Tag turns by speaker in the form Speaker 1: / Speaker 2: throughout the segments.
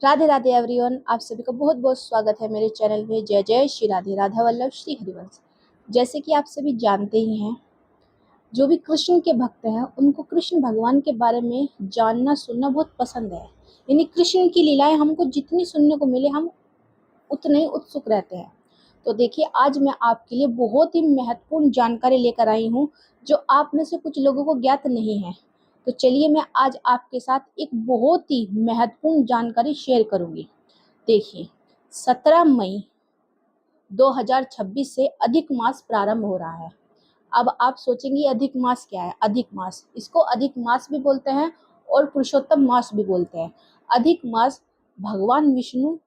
Speaker 1: Radhe Radhe everyone. आप सभी का बहुत बहुत स्वागत है मेरे चैनल में। जय जय श्री राधे, राधा वल्लभ श्री हरिवंश। जैसे कि आप सभी जानते ही हैं, जो भी कृष्ण के भक्त हैं उनको कृष्ण भगवान के बारे में जानना सुनना बहुत पसंद है। यानी कृष्ण की लीलाएं हमको जितनी सुनने को मिले हम उतने ही उत्सुक रहते हैं। तो देखिए, आज मैं आपके लिए बहुत ही महत्वपूर्ण जानकारी लेकर आई हूँ जो आप में से कुछ लोगों को ज्ञात नहीं है। तो चलिए, मैं आज आपके साथ एक बहुत ही महत्वपूर्ण जानकारी शेयर करूंगी। देखिए, 17 मई 2026 से अधिक मास प्रारंभ हो रहा है। अब आप सोचेंगे अधिक मास क्या है? अधिक मास, इसको अधिक मास भी बोलते हैं और पुरुषोत्तम मास भी बोलते हैं। अधिक मास भगवान विष्णु,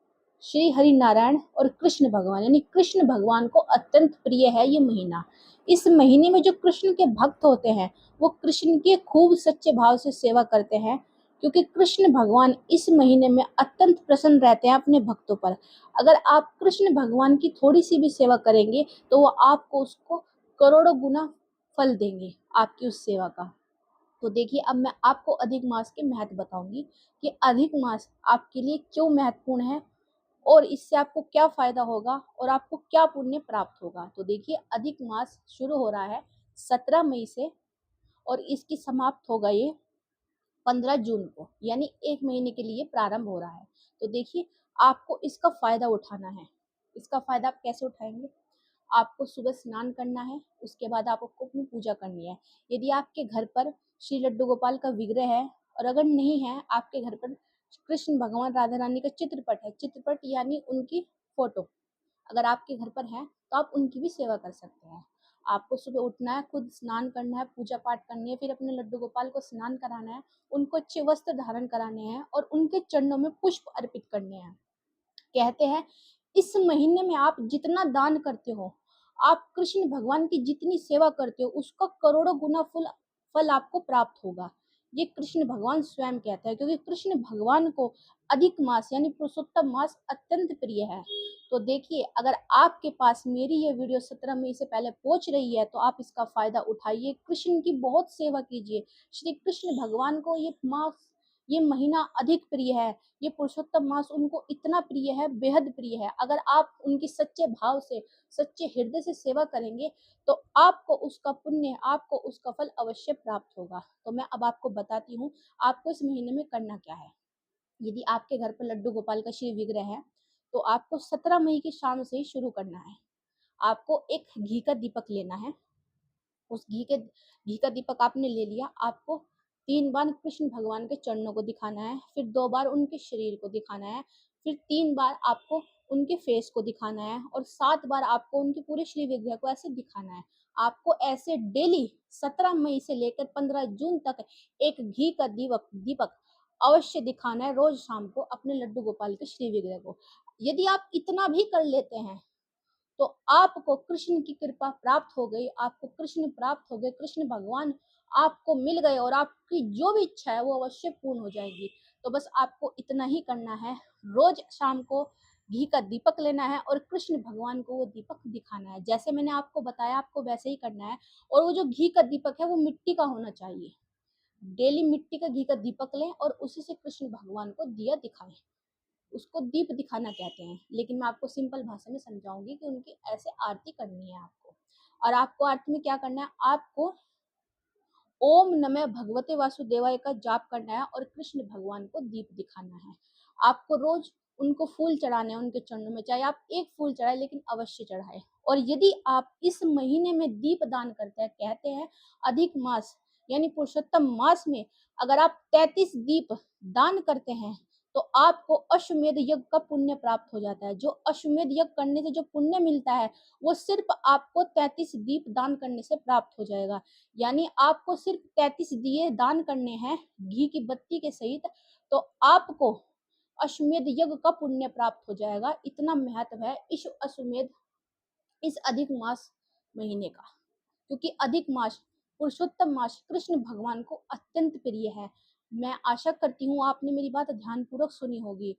Speaker 1: श्री हरि नारायण और कृष्ण भगवान यानी कृष्ण भगवान को अत्यंत प्रिय है ये महीना। इस महीने में जो कृष्ण के भक्त होते हैं वो कृष्ण के खूब सच्चे भाव से सेवा करते हैं, क्योंकि कृष्ण भगवान इस महीने में अत्यंत प्रसन्न रहते हैं अपने भक्तों पर। अगर आप कृष्ण भगवान की थोड़ी सी भी सेवा करेंगे तो वो आपको उसको करोड़ों गुना फल देंगे आपकी उस सेवा का। तो देखिए, अब मैं आपको अधिक मास के महत्व बताऊंगी कि अधिक मास आपके लिए क्यों महत्वपूर्ण है और इससे आपको क्या फायदा होगा और आपको क्या पुण्य प्राप्त होगा। तो देखिए, अधिक मास शुरू हो रहा है 17 मई से और इसकी समाप्त होगा ये 15 जून को, यानी एक महीने के लिए प्रारंभ हो रहा है। तो देखिए, आपको इसका फायदा उठाना है। इसका फायदा आप कैसे उठाएंगे? आपको सुबह स्नान करना है, उसके बाद आपको अपनी पूजा करनी है। यदि आपके घर पर श्री लड्डू गोपाल का विग्रह है और अगर नहीं है, आपके घर पर कृष्ण भगवान राधा रानी का चित्रपट है, चित्रपट यानी उनकी फोटो अगर आपके घर पर है तो आप उनकी भी सेवा कर सकते हैं। आपको सुबह उठना है, खुद स्नान करना है, पूजा पाठ करनी है, फिर अपने लड्डू गोपाल को स्नान कराना है, उनको अच्छे वस्त्र धारण कराने हैं और उनके चरणों में पुष्प अर्पित करने हैं। कहते हैं, इस महीने में आप जितना दान करते हो, आप कृष्ण भगवान की जितनी सेवा करते हो, उसका करोड़ों गुना फल आपको प्राप्त होगा। ये कृष्ण भगवान स्वयं कहते हैं, क्योंकि कृष्ण भगवान को अधिक मास यानी पुरुषोत्तम मास अत्यंत प्रिय है। तो देखिए, अगर आपके पास मेरी ये वीडियो 17 मई से पहले पहुंच रही है तो आप इसका फायदा उठाइए, कृष्ण की बहुत सेवा कीजिए। श्री कृष्ण भगवान को ये महीना अधिक प्रिय है। ये पुरुषोत्तम मास उनको इतना प्रिय है, बेहद प्रिय है। अगर आप उनकी सच्चे भाव से, सच्चे हृदय से सेवा करेंगे तो आपको उसका पुण्य, आपको उसका फल अवश्य प्राप्त होगा। तो मैं अब आपको बताती हूँ आपको इस महीने में करना क्या है। यदि आपके घर पर लड्डू गोपाल का श्री विग्रह है तो आपको 17 मई की शाम से ही शुरू करना है। आपको एक घी का दीपक लेना है। उस घी का दीपक आपने ले लिया। आपको 3 बार कृष्ण भगवान के चरणों को दिखाना है, फिर 2 बार उनके शरीर को दिखाना है, फिर 3 बार आपको उनके फेस को दिखाना है और 7 बार आपको उनके पूरे श्री विग्रह को ऐसे दिखाना है। आपको ऐसे डेली 17 मई से लेकर 15 जून तक एक घी का दीपक अवश्य दिखाना है, रोज शाम को अपने लड्डू गोपाल के श्री विग्रह को। यदि आप इतना भी कर लेते हैं तो आपको कृष्ण की कृपा प्राप्त हो गई, आपको कृष्ण प्राप्त हो गए, कृष्ण भगवान आपको मिल गए और आपकी जो भी इच्छा है वो अवश्य पूर्ण हो जाएगी। तो बस आपको इतना ही करना है, रोज शाम को घी का दीपक लेना है और कृष्ण भगवान को वो दीपक दिखाना है। जैसे मैंने आपको बताया आपको वैसे ही करना है। और वो जो घी का दीपक है वो मिट्टी का होना चाहिए। डेली मिट्टी का घी का दीपक लें और उसी से कृष्ण भगवान को दिया दिखाएं। उसको दीप दिखाना कहते हैं, लेकिन मैं आपको सिंपल भाषा में समझाऊंगी कि उनकी ऐसे आरती करनी है आपको। और आपको आरती में क्या करना है? आपको ओम नमः भगवते वासुदेवाय का जाप करना है और कृष्ण भगवान को दीप दिखाना है। आपको रोज उनको फूल चढ़ाने हैं उनके चरणों में, चाहे आप एक फूल चढ़ाए लेकिन अवश्य चढ़ाए। और यदि आप इस महीने में दीप दान करते हैं, कहते हैं अधिक मास यानी पुरुषोत्तम मास में अगर आप 33 दीप दान करते हैं तो आपको अश्वमेध यज्ञ का पुण्य प्राप्त हो जाता है। जो अश्वमेध यज्ञ करने से जो पुण्य मिलता है वो सिर्फ आपको 33 दीप दान करने से प्राप्त हो जाएगा। यानी आपको सिर्फ 33 दिए दान करने हैं घी की बत्ती के सहित, तो आपको अश्वमेध यज्ञ का पुण्य प्राप्त हो जाएगा। इतना महत्व है इस अश्वमेध, इस अधिक मास महीने का, क्योंकि अधिक मास पुरुषोत्तम मास कृष्ण भगवान को अत्यंत प्रिय है। मैं आशा करती हूँ आपने मेरी बात ध्यानपूर्वक सुनी होगी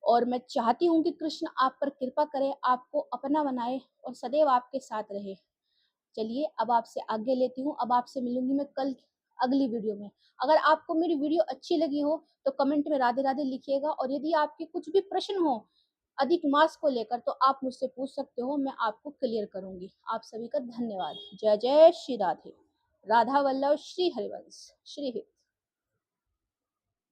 Speaker 1: और मैं चाहती हूँ कि कृष्ण आप पर कृपा करे, आपको अपना बनाए और सदैव आपके साथ रहे। चलिए, अब आपसे आज्ञा लेती हूँ। अब आपसे मिलूंगी मैं कल अगली वीडियो में। अगर आपको मेरी वीडियो अच्छी लगी हो तो कमेंट में राधे राधे लिखिएगा, और यदि आपके कुछ भी प्रश्न हो अधिक मास को लेकर तो आप मुझसे पूछ सकते हो, मैं आपको क्लियर करूंगी। आप सभी का धन्यवाद। जय जय श्री राधे। राधा वल्लभ श्री हरिवंश श्री हित।